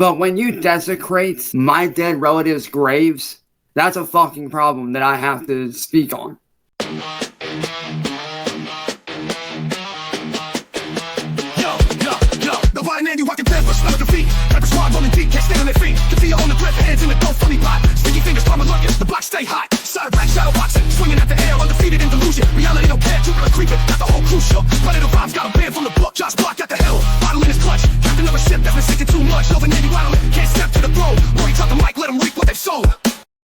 But when you desecrate my dead relatives' graves, that's a fucking problem that I have to speak on. You walking barefoot, smell the feet. Got the squad rolling deep, can't stand on their feet. Can feel on the grip, hands in the dough, funny pot. Sticky fingers, palmer looking, the block stay hot. Cyraxx, shadow boxing, swinging at the air, undefeated in delusion. Reality don't care, Jupiter creeping, got the whole crew shook. Predator rhymes, got a band from the book. Josh Block got the hill, bottle in his clutch. Captain of a ship that's been sinking too much. Over Navy rattling, can't step to the throne. Rory top the mic, let them reap what they've sown.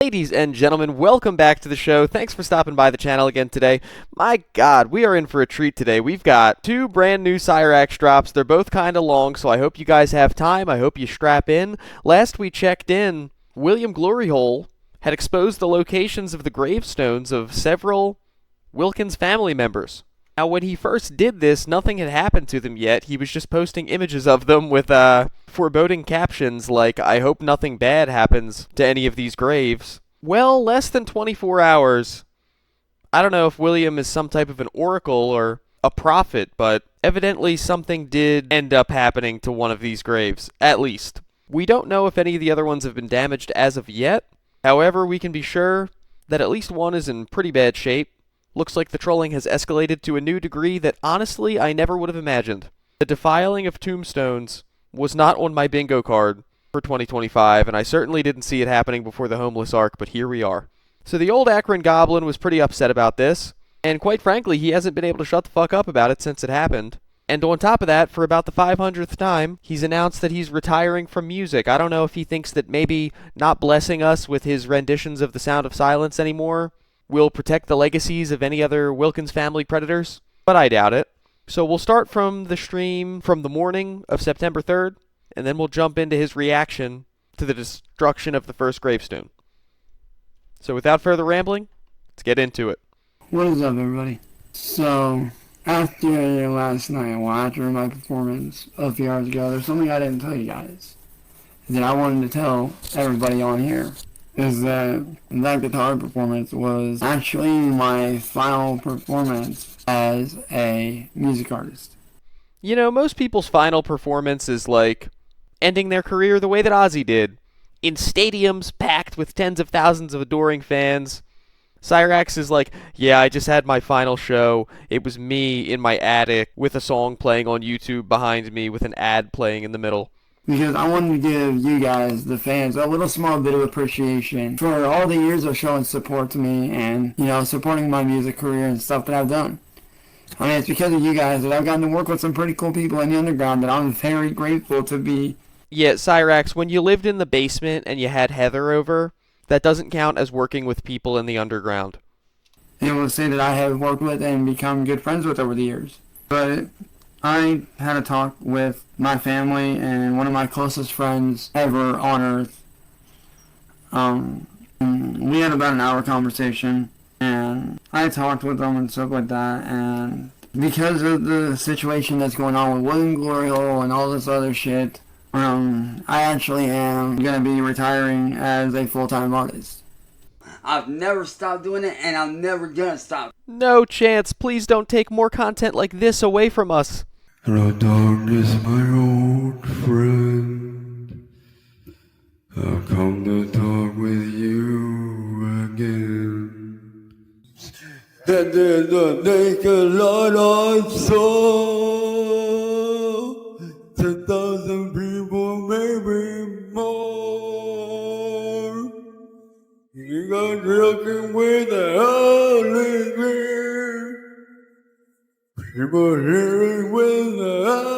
Ladies and gentlemen, welcome back to the show. Thanks for stopping by the channel again today. My God, we are in for a treat today. We've got two brand new Cyraxx drops. They're both kind of long, so I hope you guys have time. I hope you strap in. Last we checked in, William Gloryhole had exposed the locations of the gravestones of several Wilkins family members. Now, when he first did this, nothing had happened to them yet. He was just posting images of them with foreboding captions like, "I hope nothing bad happens to any of these graves." Well, less than 24 hours. I don't know if William is some type of an oracle or a prophet, but evidently something did end up happening to one of these graves, at least. We don't know if any of the other ones have been damaged as of yet. However, we can be sure that at least one is in pretty bad shape. Looks like the trolling has escalated to a new degree that honestly I never would have imagined. The defiling of tombstones was not on my bingo card for 2025, and I certainly didn't see it happening before the homeless arc, but here we are. So the old Akron Goblin was pretty upset about this, and quite frankly, he hasn't been able to shut the fuck up about it since it happened. And on top of that, for about the 500th time, he's announced that he's retiring from music. I don't know if he thinks that maybe not blessing us with his renditions of The Sound of Silence anymore will protect the legacies of any other Wilkins family predators, but I doubt it. So we'll start from the stream from the morning of September 3rd, and then we'll jump into his reaction to the destruction of the first gravestone. So without further rambling, let's get into it. What is up, everybody? So, after last night, well, after my performance a few hours ago, there's something I didn't tell you guys that I wanted to tell everybody on here. Is that guitar performance was actually my final performance as a music artist. You know, most people's final performance is like ending their career the way that Ozzy did, in stadiums packed with tens of thousands of adoring fans. Cyraxx is like, yeah, I just had my final show. It was me in my attic with a song playing on YouTube behind me with an ad playing in the middle. Because I wanted to give you guys, the fans, a little small bit of appreciation for all the years of showing support to me and, you know, supporting my music career and stuff that I've done. I mean, it's because of you guys that I've gotten to work with some pretty cool people in the underground that I'm very grateful to be. Yeah, Cyraxx, when you lived in the basement and you had Heather over, that doesn't count as working with people in the underground. And we'll say that I have worked with and become good friends with over the years. But I had a talk with my family and one of my closest friends ever on Earth. We had about an hour conversation, and I talked with them and stuff like that, and because of the situation that's going on with William Gloryhole and all this other shit, I actually am going to be retiring as a full-time artist. I've never stopped doing it, and I'm never going to stop. No chance. Please don't take more content like this away from us. Hello, darkness, my old friend. I've come to talk with you again. That there's a naked light I saw. 10,000 people, maybe more. You got looking with the holy grail. People hearing with the holy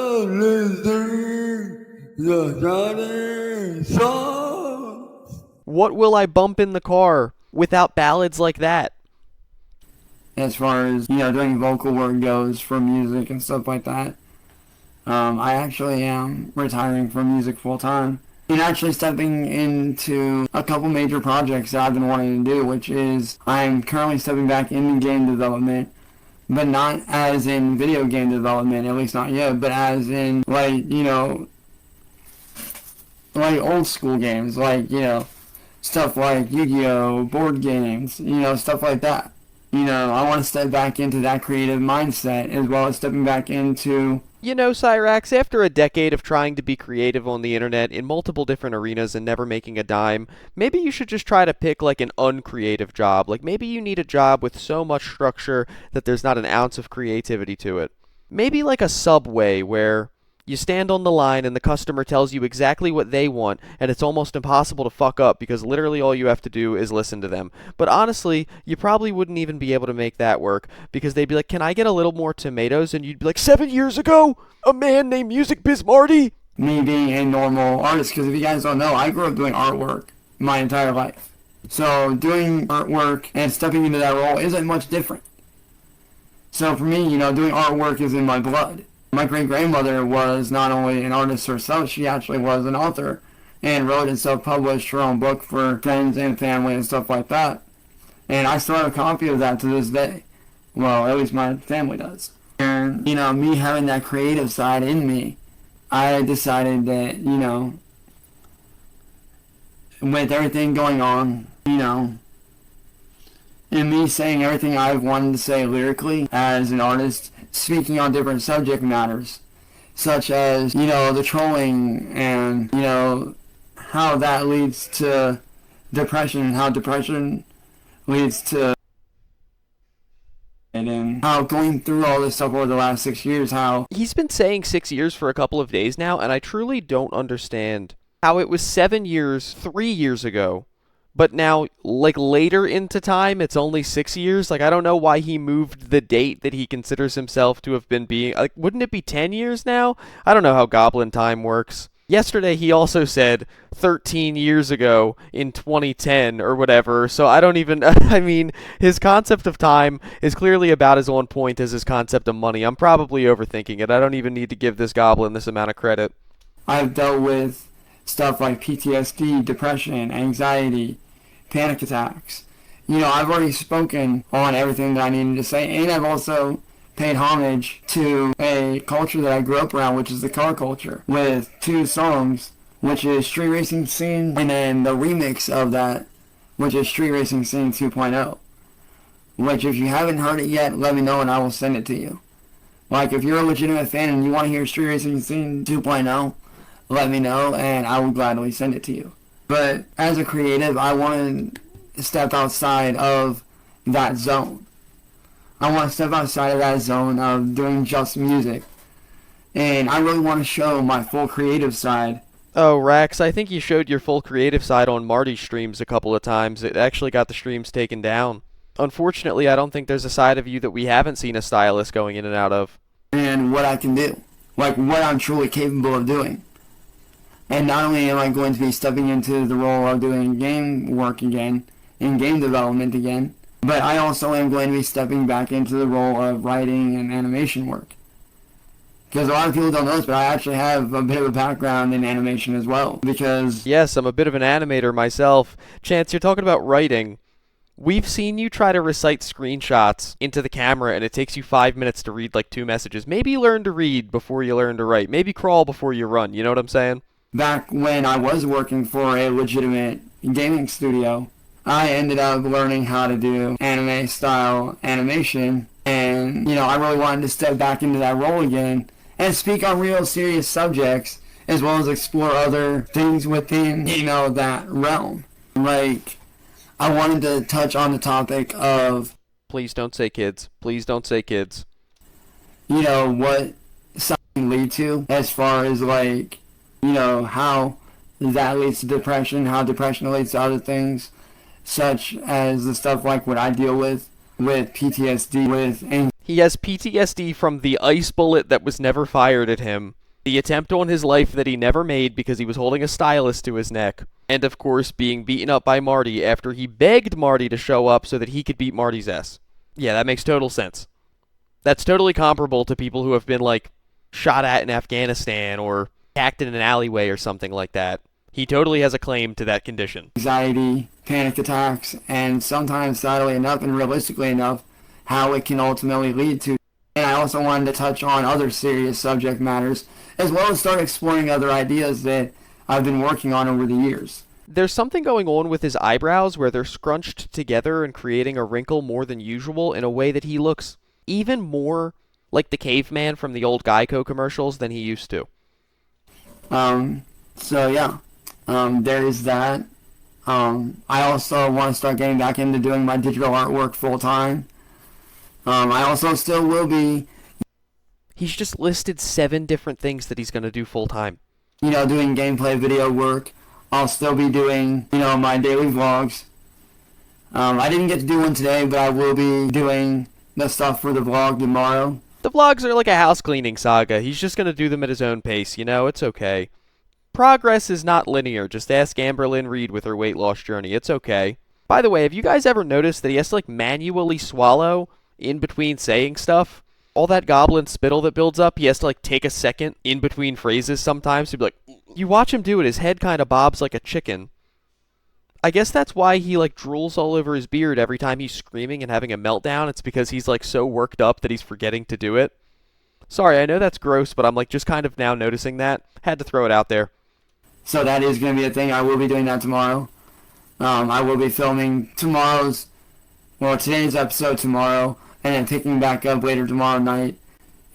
songs. What will I bump in the car without ballads like that? As far as, you know, doing vocal work goes for music and stuff like that, I actually am retiring from music full time and actually stepping into a couple major projects that I've been wanting to do, which is I'm currently stepping back into game development, but not as in video game development, at least not yet, but as in, like, you know, like old school games, like, you know, stuff like Yu-Gi-Oh, board games, you know, stuff like that. You know, I want to step back into that creative mindset as well as stepping back into You know, Cyraxx, after a decade of trying to be creative on the internet in multiple different arenas and never making a dime, maybe you should just try to pick like an uncreative job. Like maybe you need a job with so much structure that there's not an ounce of creativity to it. Maybe like a Subway where you stand on the line and the customer tells you exactly what they want, and it's almost impossible to fuck up because literally all you have to do is listen to them. But honestly, you probably wouldn't even be able to make that work because they'd be like, "Can I get a little more tomatoes?" And you'd be like, "7 years ago, a man named Music Biz Marty." Me being a normal artist, because if you guys don't know, I grew up doing artwork my entire life. So doing artwork and stepping into that role isn't much different. So for me, doing artwork is in my blood. My great-grandmother was not only an artist herself, she actually was an author and wrote and self-published her own book for friends and family and stuff like that. And I still have a copy of that to this day. Well, at least my family does. And, me having that creative side in me, I decided that, with everything going on, and me saying everything I've wanted to say lyrically as an artist, speaking on different subject matters, such as, the trolling and, how that leads to depression, and how depression leads to, and how going through all this stuff over the last 6 years, how... He's been saying 6 years for a couple of days now, and I truly don't understand how it was 7 years 3 years ago. But now, like, later into time, it's only 6 years? Like, I don't know why he moved the date that he considers himself to have been being... Like, wouldn't it be 10 years now? I don't know how Goblin time works. Yesterday, he also said 13 years ago in 2010 or whatever, so I don't even... I mean, his concept of time is clearly about as on point as his concept of money. I'm probably overthinking it. I don't even need to give this Goblin this amount of credit. I've dealt with stuff like PTSD, depression, anxiety, panic attacks. I've already spoken on everything that I needed to say, and I've also paid homage to a culture that I grew up around, which is the car culture, with 2 songs, which is Street Racing Scene, and then the remix of that, which is Street Racing Scene 2.0, which if you haven't heard it yet, let me know and I will send it to you. Like, if you're a legitimate fan and you want to hear Street Racing Scene 2.0, let me know and I will gladly send it to you. But as a creative, I want to step outside of that zone. I want to step outside of that zone of doing just music. And I really want to show my full creative side. Oh, Rax, I think you showed your full creative side on Marty's streams a couple of times. It actually got the streams taken down. Unfortunately, I don't think there's a side of you that we haven't seen a stylist going in and out of. And what I can do. Like, what I'm truly capable of doing. And not only am I going to be stepping into the role of doing game work again, and game development again, but I also am going to be stepping back into the role of writing and animation work. Because a lot of people don't know this, but I actually have a bit of a background in animation as well. Because... Yes, I'm a bit of an animator myself. Chance, you're talking about writing. We've seen you try to recite screenshots into the camera, and it takes you 5 minutes to read like 2 messages. Maybe learn to read before you learn to write. Maybe crawl before you run. You know what I'm saying? Back when I was working for a legitimate gaming studio, I ended up learning how to do anime-style animation, and, I really wanted to step back into that role again and speak on real serious subjects, as well as explore other things within, that realm. Like, I wanted to touch on the topic of... Please don't say kids. Please don't say kids. What something lead to, as far as, like... how that leads to depression, how depression leads to other things, such as the stuff like what I deal with PTSD, with... He has PTSD from the ice bullet that was never fired at him, the attempt on his life that he never made because he was holding a stylus to his neck, and of course being beaten up by Marty after he begged Marty to show up so that he could beat Marty's ass. Yeah, that makes total sense. That's totally comparable to people who have been, like, shot at in Afghanistan or... hacked in an alleyway or something like that. He totally has a claim to that condition. Anxiety, panic attacks, and sometimes, sadly enough and realistically enough, how it can ultimately lead to. And I also wanted to touch on other serious subject matters, as well as start exploring other ideas that I've been working on over the years. There's something going on with his eyebrows where they're scrunched together and creating a wrinkle more than usual in a way that he looks even more like the caveman from the old Geico commercials than he used to. So yeah, there is that. I also want to start getting back into doing my digital artwork full time. I also still will be, He's just listed 7 different things that he's going to do full time. Doing gameplay video work. I'll still be doing, my daily vlogs. I didn't get to do one today, but I will be doing the stuff for the vlog tomorrow. The vlogs are like a house cleaning saga. He's just going to do them at his own pace, it's okay. Progress is not linear. Just ask Amberlynn Reed with her weight loss journey. It's okay. By the way, have you guys ever noticed that he has to manually swallow in between saying stuff? All that goblin spittle that builds up, he has to take a second in between phrases sometimes to be like, you watch him do it, his head kind of bobs like a chicken. I guess that's why he drools all over his beard every time he's screaming and having a meltdown. It's because he's so worked up that he's forgetting to do it. Sorry, I know that's gross, but I'm just kind of now noticing that. Had to throw it out there. So that is going to be a thing. I will be doing that tomorrow. I will be filming today's episode tomorrow, and then picking back up later tomorrow night,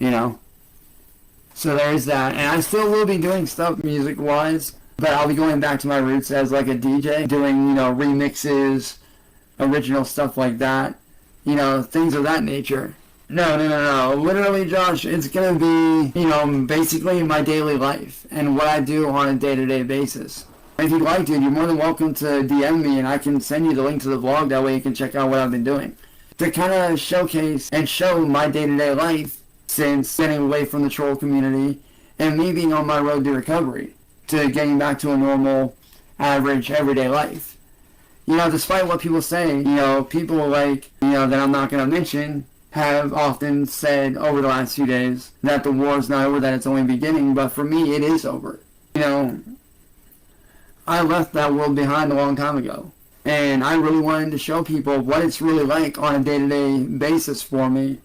So there's that. And I still will be doing stuff music-wise, but I'll be going back to my roots as a DJ, doing, remixes, original stuff like that, things of that nature. No. Literally, Josh, it's going to be, basically my daily life and what I do on a day-to-day basis. If you'd like, dude, you're more than welcome to DM me, and I can send you the link to the vlog. That way you can check out what I've been doing. To kind of showcase and show my day-to-day life since getting away from the troll community and me being on my road to recovery, to getting back to a normal, average, everyday life. Despite what people say, people that I'm not going to mention have often said over the last few days that the war is not over, that it's only beginning, but for me, it is over. I left that world behind a long time ago, and I really wanted to show people what it's really like on a day-to-day basis for me.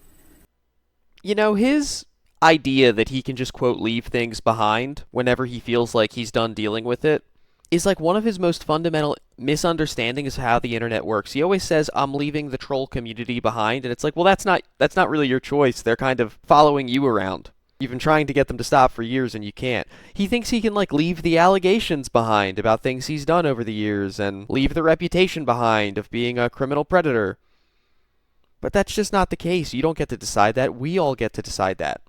His idea that he can just, quote, leave things behind whenever he feels like he's done dealing with it is one of his most fundamental misunderstandings of how the internet works. He always says, I'm leaving the troll community behind, and it's well, that's not really your choice. They're kind of following you around. You've been trying to get them to stop for years, and you can't. He thinks he can, leave the allegations behind about things he's done over the years, and leave the reputation behind of being a criminal predator. But that's just not the case. You don't get to decide that. We all get to decide that.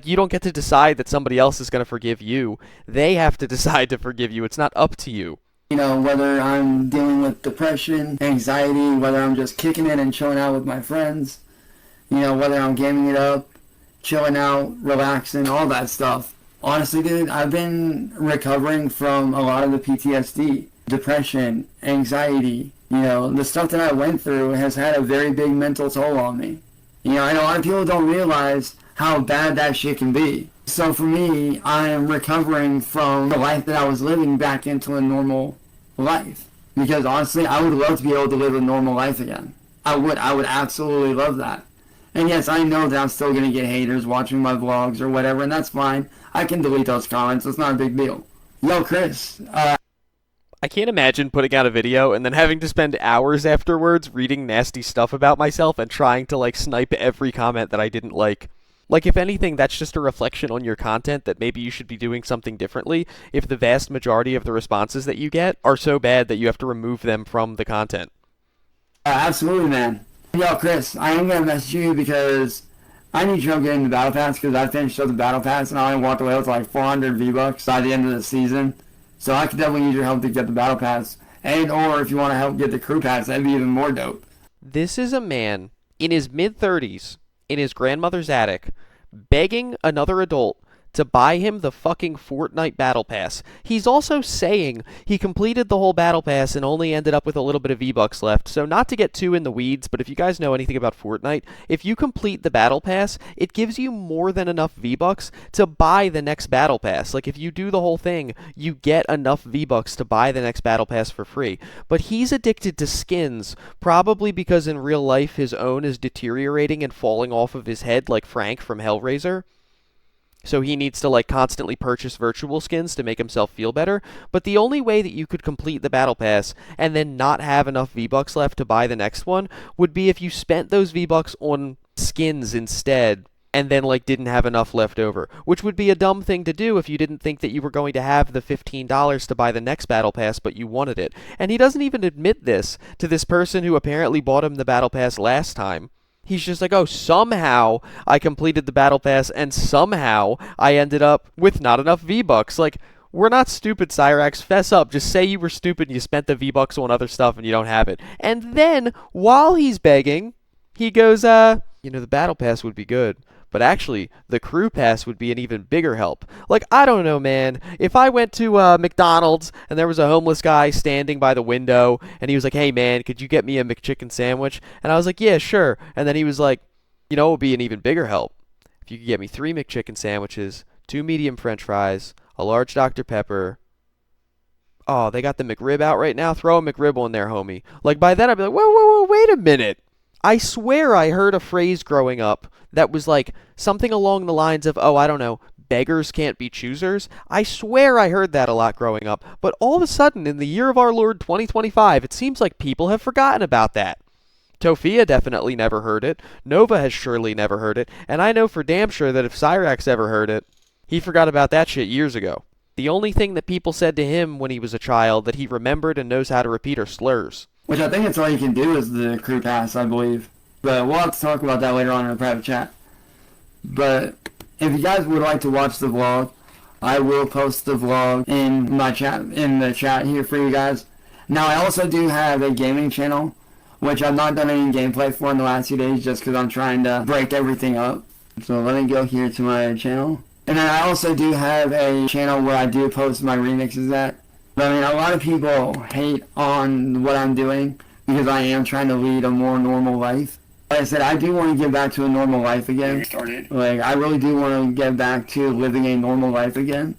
You don't get to decide that somebody else is going to forgive you. They have to decide to forgive you. It's not up to you. Whether I'm dealing with depression, anxiety, whether I'm just kicking it and chilling out with my friends, whether I'm gaming it up, chilling out, relaxing, all that stuff. Honestly, dude, I've been recovering from a lot of the PTSD, depression, anxiety. The stuff that I went through has had a very big mental toll on me. I know a lot of people don't realize how bad that shit can be. So for me, I am recovering from the life that I was living back into a normal life. Because honestly, I would love to be able to live a normal life again. I would absolutely love that. And yes, I know that I'm still going to get haters watching my vlogs or whatever, and that's fine. I can delete those comments. It's not a big deal. Yo, Chris. I can't imagine putting out a video and then having to spend hours afterwards reading nasty stuff about myself and trying to snipe every comment that I didn't like. If anything, that's just a reflection on your content that maybe you should be doing something differently if the vast majority of the responses that you get are so bad that you have to remove them from the content. Absolutely, man. Yo, Chris, I am going to message you because I need your help getting the Battle Pass, because I finished up the Battle Pass and I only walked away with 400 V-Bucks by the end of the season. So I could definitely use your help to get the Battle Pass. And or if you want to help get the Crew Pass, that'd be even more dope. This is a man in his mid-30s, in his grandmother's attic, begging another adult to buy him the fucking Fortnite Battle Pass. He's also saying he completed the whole Battle Pass and only ended up with a little bit of V-Bucks left. So not to get too in the weeds, but if you guys know anything about Fortnite, if you complete the Battle Pass, it gives you more than enough V-Bucks to buy the next Battle Pass. If you do the whole thing, you get enough V-Bucks to buy the next Battle Pass for free. But he's addicted to skins, probably because in real life his own is deteriorating and falling off of his head like Frank from Hellraiser. So he needs to constantly purchase virtual skins to make himself feel better. But the only way that you could complete the Battle Pass and then not have enough V-Bucks left to buy the next one would be if you spent those V-Bucks on skins instead and then like didn't have enough left over, which would be a dumb thing to do if you didn't think that you were going to have the $15 to buy the next battle pass, but you wanted it. And he doesn't even admit this to this person who apparently bought him the battle pass last time. He's just like, oh, somehow I completed the battle pass and somehow I ended up with not enough V-Bucks. Like, we're not stupid, Cyraxx. Fess up. Just say you were stupid and you spent the V-Bucks on other stuff and you don't have it. And then, while he's begging, he goes, the battle pass would be good, but actually, the crew pass would be an even bigger help. Like, I don't know, man. If I went to McDonald's and there was a homeless guy standing by the window and he was like, hey, man, could you get me a McChicken sandwich? And I was like, yeah, sure. And then he was like, it would be an even bigger help if you could get me 3 McChicken sandwiches, 2 medium French fries, a large Dr. Pepper. Oh, they got the McRib out right now? Throw a McRib on there, homie. Like, by then I'd be like, whoa, wait a minute. I swear I heard a phrase growing up that was like something along the lines of, oh, I don't know, beggars can't be choosers. I swear I heard that a lot growing up. But all of a sudden, in the year of our Lord 2025, it seems like people have forgotten about that. Tofia definitely never heard it. Nova has surely never heard it. And I know for damn sure that if Cyraxx ever heard it, he forgot about that shit years ago. The only thing that people said to him when he was a child that he remembered and knows how to repeat are slurs. Which I think that's all you can do is the crew pass, I believe. But we'll have to talk about that later on in the private chat. But if you guys would like to watch the vlog, I will post the vlog in my chat, in the chat here for you guys. Now, I also do have a gaming channel, which I've not done any gameplay for in the last few days just because I'm trying to break everything up. So let me go here to my channel. And then I also do have a channel where I do post my remixes at. But I mean, a lot of people hate on what I'm doing because I am trying to lead a more normal life. Like I said, I do want to get back to a normal life again. Like, I really do want to get back to living a normal life again.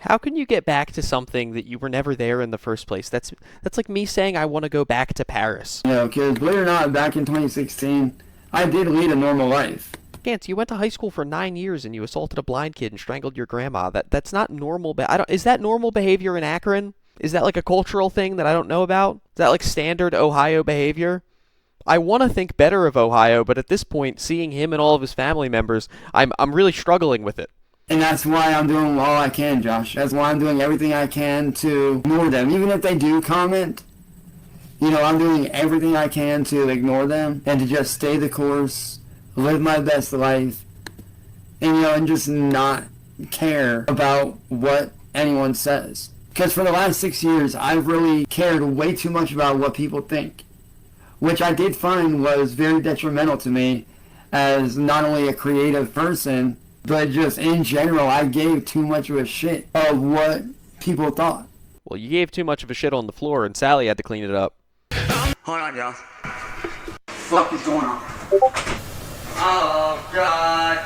How can you get back to something that you were never there in the first place? That's like me saying I want to go back to Paris. Because believe it or not, back in 2016, I did lead a normal life. Gantz, you went to high school for 9 years and you assaulted a blind kid and strangled your grandma. That's not normal. Is that normal behavior in Akron? Is that like a cultural thing that I don't know about? Is that like standard Ohio behavior? I want to think better of Ohio, but at this point, seeing him and all of his family members, I'm really struggling with it. And that's why I'm doing all I can, Josh. That's why I'm doing everything I can to ignore them. Even if they do comment, I'm doing everything I can to ignore them and to just stay the course, live my best life, and just not care about what anyone says. Because for the last 6 years, I've really cared way too much about what people think, which I did find was very detrimental to me as not only a creative person, but just in general, I gave too much of a shit of what people thought. Well, you gave too much of a shit on the floor, and Sally had to clean it up. Hold on, y'all. What is going on? Oh, God.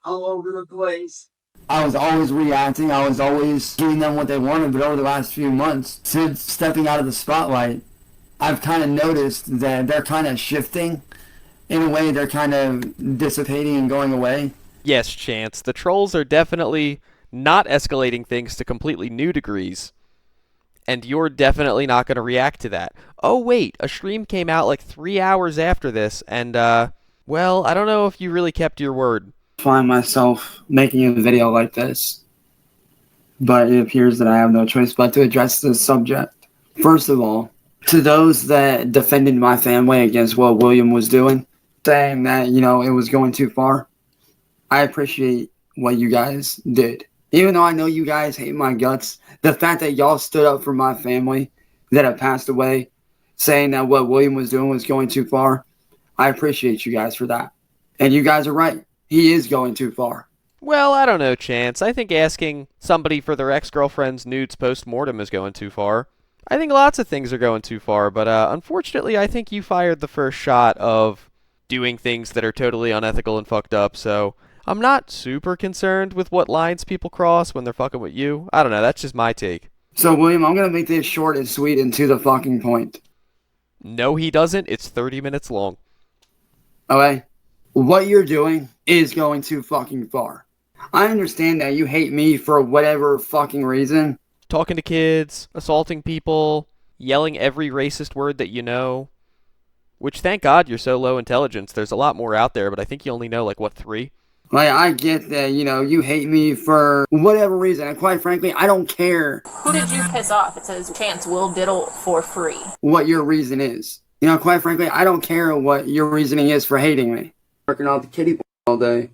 All over the place. I was always reacting. I was always giving them what they wanted. But over the last few months, since stepping out of the spotlight, I've kind of noticed that they're kind of shifting. In a way, they're kind of dissipating and going away. Yes, Chance. The trolls are definitely not escalating things to completely new degrees. And you're definitely not going to react to that. Oh, wait, a stream came out like 3 hours after this, and, well, I don't know if you really kept your word. Find myself making a video like this, but it appears that I have no choice but to address this subject. First of all, to those that defended my family against what William was doing, saying that, it was going too far, I appreciate what you guys did. Even though I know you guys hate my guts, the fact that y'all stood up for my family that have passed away, saying that what William was doing was going too far, I appreciate you guys for that. And you guys are right. He is going too far. Well, I don't know, Chance. I think asking somebody for their ex-girlfriend's nudes post-mortem is going too far. I think lots of things are going too far, but unfortunately, I think you fired the first shot of doing things that are totally unethical and fucked up, so I'm not super concerned with what lines people cross when they're fucking with you. I don't know, that's just my take. So, William, I'm going to make this short and sweet and to the fucking point. No, he doesn't. It's 30 minutes long. Okay? What you're doing is going too fucking far. I understand that you hate me for whatever fucking reason. Talking to kids, assaulting people, yelling every racist word that you know. Which, thank God you're so low intelligence. There's a lot more out there, but I think you only know, like, what, 3? Like, I get that, you hate me for whatever reason, and quite frankly, I don't care Who did you piss off? It says Chance will diddle for free. what your reason is. Quite frankly, I don't care what your reasoning is for hating me. Working out the kitty all day.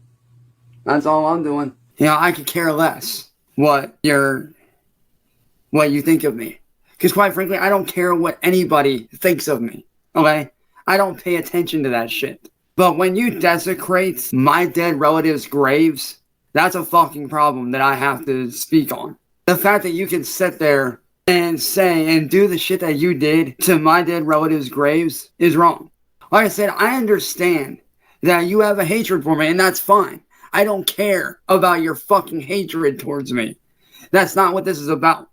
That's all I'm doing. I could care less what you think of me. Because quite frankly, I don't care what anybody thinks of me. Okay? I don't pay attention to that shit. But when you desecrate my dead relatives' graves, that's a fucking problem that I have to speak on. The fact that you can sit there and say and do the shit that you did to my dead relatives' graves is wrong. Like I said, I understand that you have a hatred for me, and that's fine. I don't care about your fucking hatred towards me. That's not what this is about.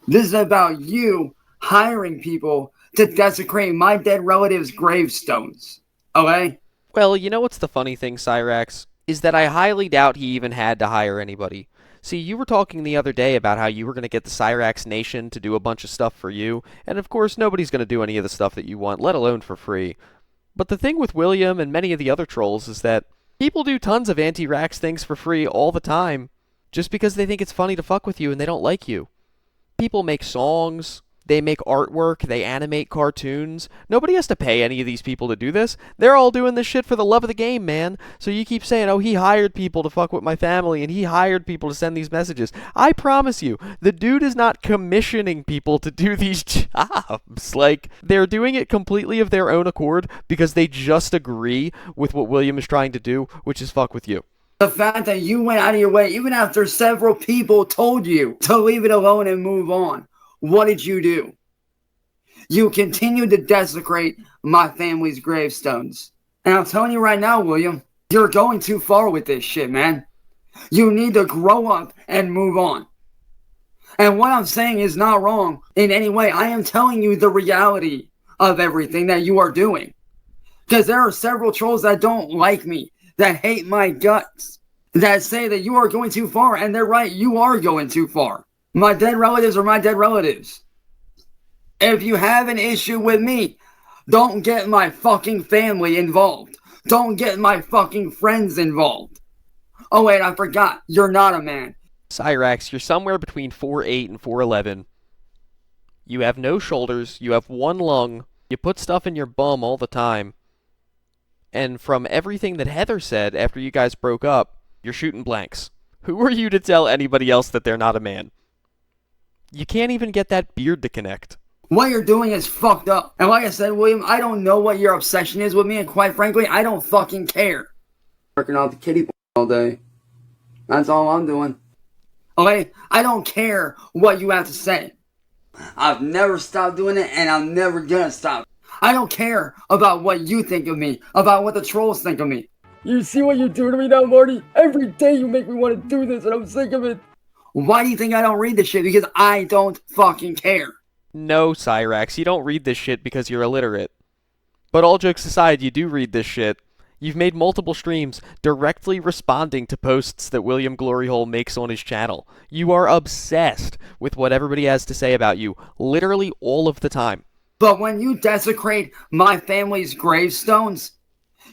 This is about you hiring people to desecrate my dead relatives' gravestones. Okay? Well, you know what's the funny thing, Cyraxx? Is that I highly doubt he even had to hire anybody. See, you were talking the other day about how you were going to get the Cyraxx Nation to do a bunch of stuff for you, and of course nobody's going to do any of the stuff that you want, let alone for free. But the thing with William and many of the other trolls is that people do tons of anti-Rax things for free all the time, just because they think it's funny to fuck with you and they don't like you. People make songs, they make artwork, they animate cartoons. Nobody has to pay any of these people to do this. They're all doing this shit for the love of the game, man. So you keep saying, oh, he hired people to fuck with my family, and he hired people to send these messages. I promise you, the dude is not commissioning people to do these jobs. Like, they're doing it completely of their own accord because they just agree with what William is trying to do, which is fuck with you. The fact that you went out of your way, even after several people told you to leave it alone and move on. What did you do? You continued to desecrate my family's gravestones. And I'm telling you right now, William, you're going too far with this shit, man. You need to grow up and move on. And what I'm saying is not wrong in any way. I am telling you the reality of everything that you are doing. Because there are several trolls that don't like me, that hate my guts, that say that you are going too far. And they're right, you are going too far. My dead relatives are my dead relatives. If you have an issue with me, don't get my fucking family involved. Don't get my fucking friends involved. Oh wait, I forgot. You're not a man. Cyraxx, you're somewhere between 4'8" and 4'11". You have no shoulders, you have one lung, you put stuff in your bum all the time. And from everything that Heather said after you guys broke up, you're shooting blanks. Who are you to tell anybody else that they're not a man? You can't even get that beard to connect. What you're doing is fucked up. And like I said, William, I don't know what your obsession is with me, and quite frankly, I don't fucking care. Working out the kitty all day. That's all I'm doing. Okay? I don't care what you have to say. I've never stopped doing it, and I'm never gonna stop. I don't care about what you think of me, about what the trolls think of me. You see what you're doing to me now, Marty? Every day you make me want to do this, and I'm sick of it. Why do you think I don't read this shit? Because I don't fucking care. No, Cyraxx, you don't read this shit because you're illiterate. But all jokes aside, you do read this shit. You've made multiple streams directly responding to posts that William Gloryhole makes on his channel. You are obsessed with what everybody has to say about you, literally all of the time. But when you desecrate my family's gravestones,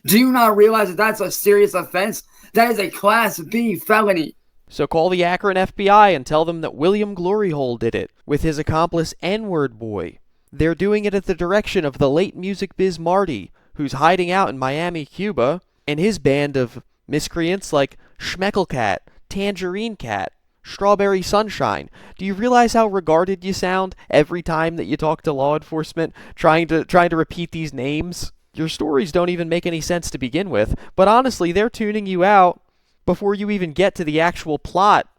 do you not realize that that's a serious offense? That is a Class B felony. So call the Akron FBI and tell them that William Gloryhole did it, with his accomplice N-Word Boy. They're doing it at the direction of the late music biz Marty, who's hiding out in Miami, Cuba, and his band of miscreants like Schmecklecat, Tangerine Cat, Strawberry Sunshine. Do you realize how regarded you sound every time that you talk to law enforcement, trying to repeat these names? Your stories don't even make any sense to begin with, but honestly, they're tuning you out before you even get to the actual plot,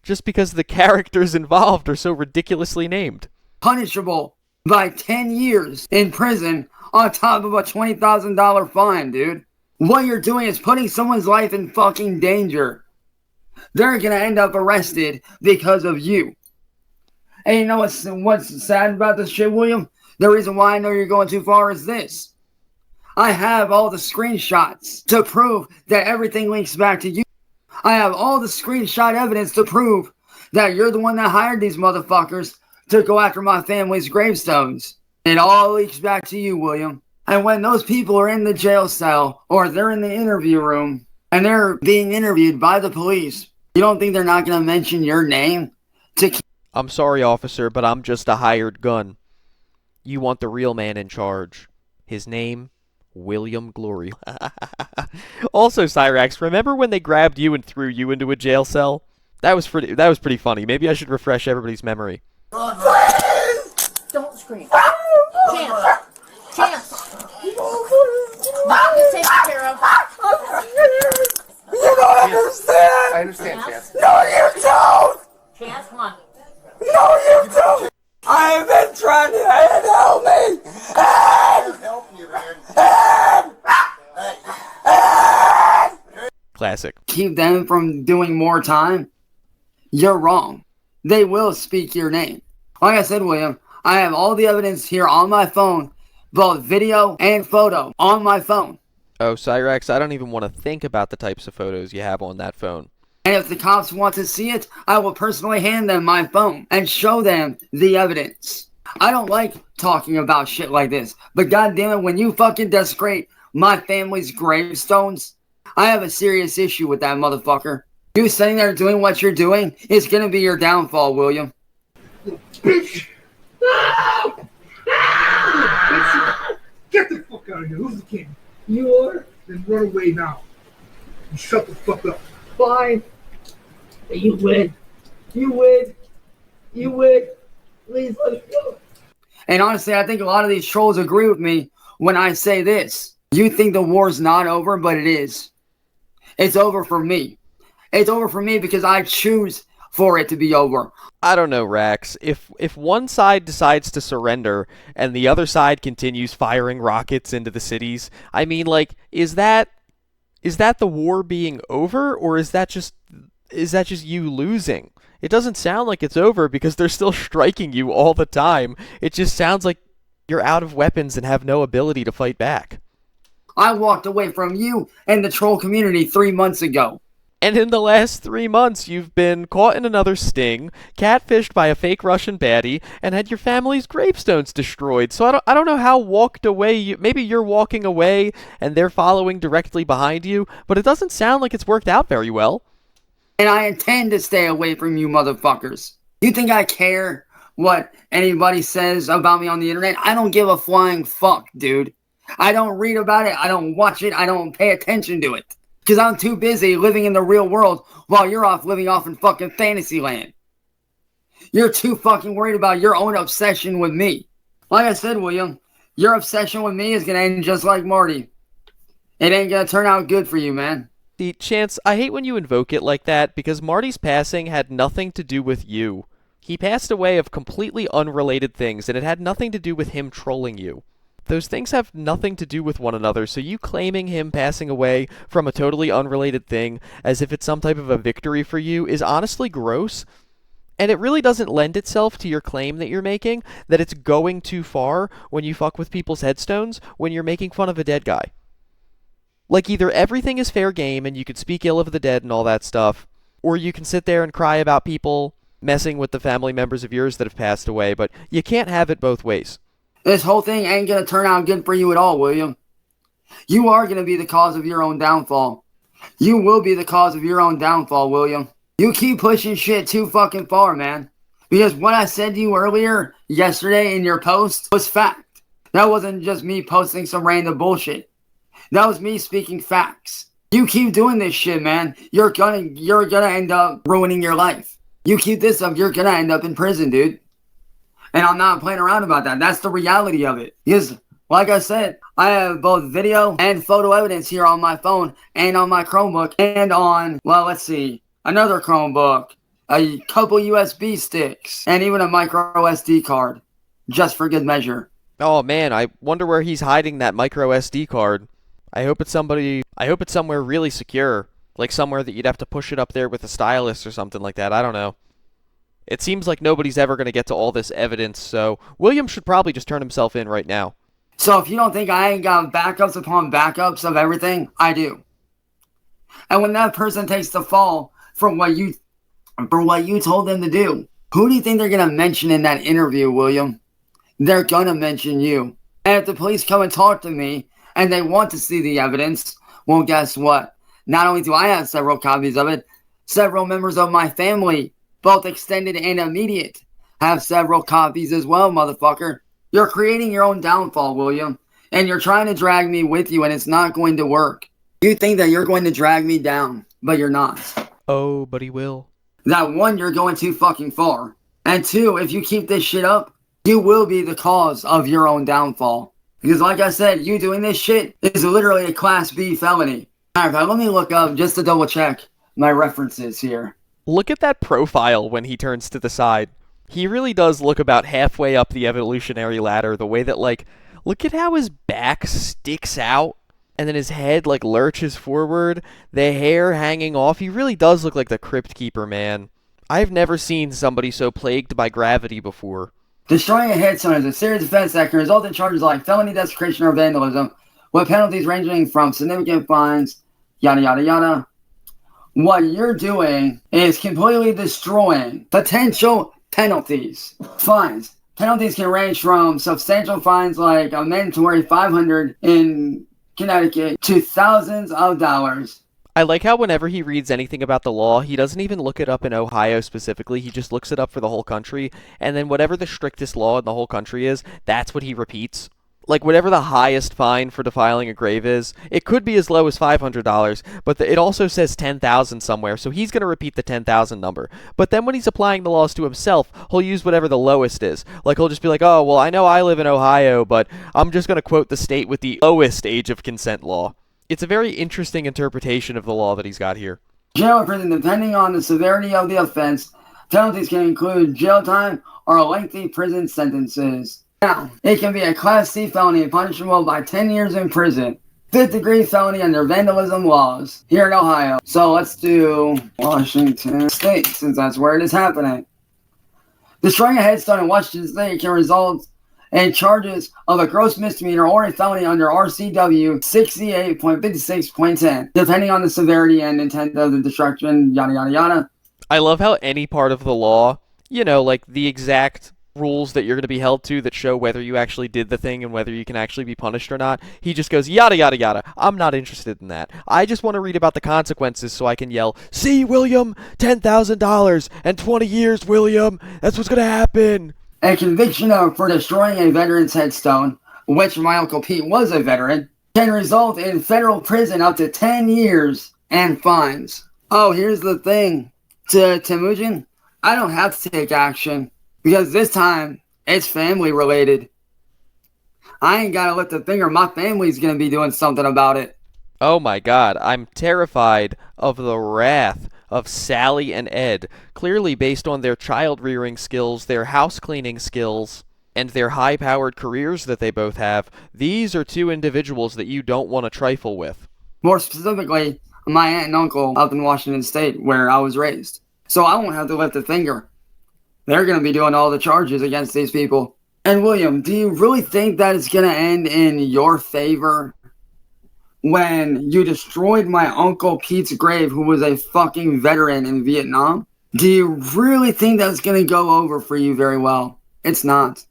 just because the characters involved are so ridiculously named. Punishable by 10 years in prison on top of a $20,000 fine, dude. What you're doing is putting someone's life in fucking danger. They're gonna end up arrested because of you. And you know what's sad about this shit, William? The reason why I know you're going too far is this. I have all the screenshots to prove that everything links back to you. I have all the screenshot evidence to prove that you're the one that hired these motherfuckers to go after my family's gravestones. It all leaks back to you, William. And when those people are in the jail cell or they're in the interview room and they're being interviewed by the police, you don't think they're not going to mention your name to keep... I'm sorry, officer, but I'm just a hired gun. You want the real man in charge. His name, William Glory. Also, Cyraxx, remember when they grabbed you and threw you into a jail cell? That was pretty funny. Maybe I should refresh everybody's memory. Don't scream. Chance. Chance. Get taken care of. You don't understand! I understand, Chance. No, you don't! Chance, come on. No, you don't! I have been trying to help me! Help you, man. Classic. keep them from doing more time, you're wrong. They will speak your name. Like I said, William, I have all the evidence here on my phone, both video and photo on my phone. Oh, Cyraxx, I don't even want to think about the types of photos you have on that phone. And if the cops want to see it, I will personally hand them my phone and show them the evidence. I don't like talking about shit like this, but goddamn it, when you fucking desecrate my family's gravestones, I have a serious issue with that motherfucker. You sitting there doing what you're doing is gonna be your downfall, William. Bitch! Get the fuck out of here. Who's the king? You are? Then run away now. And shut the fuck up. Fine. You win. You win. You win. Please let me go. And honestly, I think a lot of these trolls agree with me when I say this. You think the war's not over, but it is. It's over for me. It's over for me because I choose for it to be over. I don't know, Rax. If one side decides to surrender and the other side continues firing rockets into the cities, I mean, like, is that the war being over, or is that just you losing? It doesn't sound like it's over because they're still striking you all the time. It just sounds like you're out of weapons and have no ability to fight back. I walked away from you and the troll community 3 months ago. And in the last 3 months, you've been caught in another sting, catfished by a fake Russian baddie, and had your family's gravestones destroyed. So I don't know how walked away maybe you're walking away and they're following directly behind you, but it doesn't sound like it's worked out very well. And I intend to stay away from you motherfuckers. You think I care what anybody says about me on the internet? I don't give a flying fuck, dude. I don't read about it. I don't watch it. I don't pay attention to it. Because I'm too busy living in the real world while you're off living off in fucking fantasy land. You're too fucking worried about your own obsession with me. Like I said, William, your obsession with me is going to end just like Marty. It ain't going to turn out good for you, man. See, Chance, I hate when you invoke it like that because Marty's passing had nothing to do with you. He passed away of completely unrelated things, and it had nothing to do with him trolling you. Those things have nothing to do with one another, so you claiming him passing away from a totally unrelated thing as if it's some type of a victory for you is honestly gross, and it really doesn't lend itself to your claim that you're making, that it's going too far when you fuck with people's headstones when you're making fun of a dead guy. Like, either everything is fair game and you could speak ill of the dead and all that stuff, or you can sit there and cry about people messing with the family members of yours that have passed away, but you can't have it both ways. This whole thing ain't gonna turn out good for you at all, William. You are gonna be the cause of your own downfall. You will be the cause of your own downfall, William. You keep pushing shit too fucking far, man. Because what I said to you earlier, yesterday in your post, was fact. That wasn't just me posting some random bullshit. That was me speaking facts. You keep doing this shit, man. You're gonna end up ruining your life. You keep this up, you're gonna end up in prison, dude. And I'm not playing around about that. That's the reality of it. Because, like I said, I have both video and photo evidence here on my phone and on my Chromebook and on, well, let's see, another Chromebook, a couple USB sticks, and even a micro SD card, just for good measure. Oh man, I wonder where he's hiding that micro SD card. I hope it's somewhere really secure, like somewhere that you'd have to push it up there with a stylus or something like that. I don't know. It seems like nobody's ever going to get to all this evidence, so William should probably just turn himself in right now. So if you don't think I ain't got backups upon backups of everything, I do. And when that person takes the fall for what you told them to do, who do you think they're going to mention in that interview, William? they're gonna mention you. And if the police come and talk to me and they want to see the evidence, well, guess what? Not only do I have several copies of it, several members of my family, both extended and immediate, have several copies as well, motherfucker. You're creating your own downfall, William, and you're trying to drag me with you, and it's not going to work. You think that you're going to drag me down, but you're not. Oh, but he will. That one, you're going too fucking far. And two, if you keep this shit up, you will be the cause of your own downfall. Because like I said, you doing this shit is literally a Class B felony. Alright, let me look up just to double check my references here. Look at that profile when he turns to the side. He really does look about halfway up the evolutionary ladder, the way that, like, look at how his back sticks out, and then his head, like, lurches forward, the hair hanging off. He really does look like the Crypt Keeper, man. I've never seen somebody so plagued by gravity before. Destroying a headstone is a serious offense that can result in charges like felony, desecration, or vandalism, with penalties ranging from significant fines, yada yada yada. What you're doing is completely destroying potential penalties. Fines. Penalties can range from substantial fines like a mandatory $500 in Connecticut to thousands of dollars. I like how whenever he reads anything about the law, he doesn't even look it up in Ohio specifically, he just looks it up for the whole country, and then whatever the strictest law in the whole country is, that's what he repeats. Like, whatever the highest fine for defiling a grave is, it could be as low as $500, but it also says $10,000 somewhere, so he's going to repeat the $10,000 number. But then when he's applying the laws to himself, he'll use whatever the lowest is. Like, he'll just be like, oh, well, I know I live in Ohio, but I'm just going to quote the state with the lowest age of consent law. It's a very interesting interpretation of the law that he's got here. Jail or prison, depending on the severity of the offense, penalties can include jail time or lengthy prison sentences. Now, it can be a Class C felony punishable by 10 years in prison. 5th-degree felony under vandalism laws here in Ohio. So let's do Washington State, since that's where it is happening. Destroying a headstone in Washington State can result in charges of a gross misdemeanor or a felony under RCW 68.56.10, depending on the severity and intent of the destruction, yada yada yada. I love how any part of the law, you know, like the exact rules that you're going to be held to that show whether you actually did the thing and whether you can actually be punished or not, he just goes, yada yada yada. I'm not interested in that. I just want to read about the consequences so I can yell, see, William, $10,000 and 20 years, William. That's what's going to happen. A conviction for destroying a veteran's headstone, which my Uncle Pete was a veteran, can result in federal prison up to 10 years and fines. Oh, here's the thing. To Temujin, I don't have to take action because this time it's family related. I ain't gotta lift a finger. My family's gonna be doing something about it. Oh my god, I'm terrified of the wrath of Sally and Ed, clearly based on their child-rearing skills, their house-cleaning skills, and their high-powered careers that they both have. These are two individuals that you don't want to trifle with. More specifically, my aunt and uncle up in Washington State, where I was raised. So I won't have to lift a finger. They're going to be doing all the charges against these people. And William, do you really think that it's going to end in your favor? When you destroyed my Uncle Pete's grave, who was a fucking veteran in Vietnam? Do you really think that's going to go over for you very well? It's not.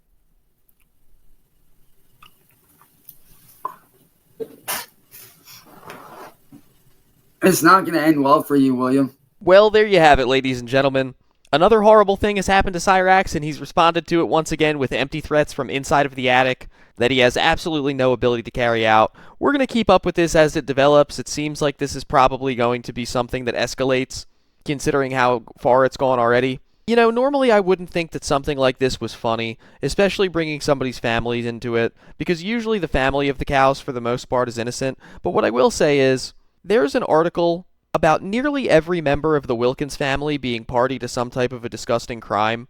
It's not going to end well for you, William. Well, there you have it, ladies and gentlemen. Another horrible thing has happened to Cyraxx, and he's responded to it once again with empty threats from inside of the attic that he has absolutely no ability to carry out. We're going to keep up with this as it develops. It seems like this is probably going to be something that escalates, considering how far it's gone already. You know, normally I wouldn't think that something like this was funny, especially bringing somebody's family into it, because usually the family of the cows, for the most part, is innocent. But what I will say is, there's an article about nearly every member of the Wilkins family being party to some type of a disgusting crime.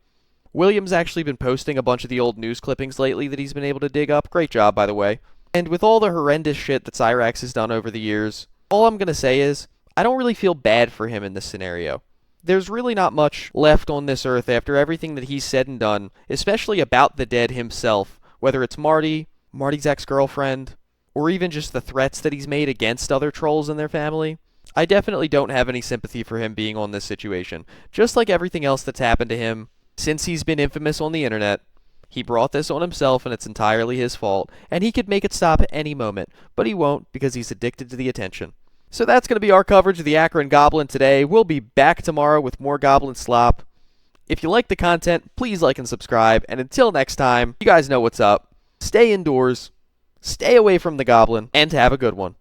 William's actually been posting a bunch of the old news clippings lately that he's been able to dig up. Great job, by the way. And with all the horrendous shit that Cyraxx has done over the years, all I'm going to say is, I don't really feel bad for him in this scenario. There's really not much left on this earth after everything that he's said and done, especially about the dead himself, whether it's Marty's ex-girlfriend, or even just the threats that he's made against other trolls and their family. I definitely don't have any sympathy for him being on this situation. Just like everything else that's happened to him since he's been infamous on the internet, He brought this on himself and it's entirely his fault, and he could make it stop at any moment, but he won't because he's addicted to the attention. So that's going to be our coverage of the Akron Goblin today. We'll be back tomorrow with more Goblin slop. If you like the content, please like and subscribe, and until next time, you guys know what's up. Stay indoors, stay away from the Goblin, and have a good one.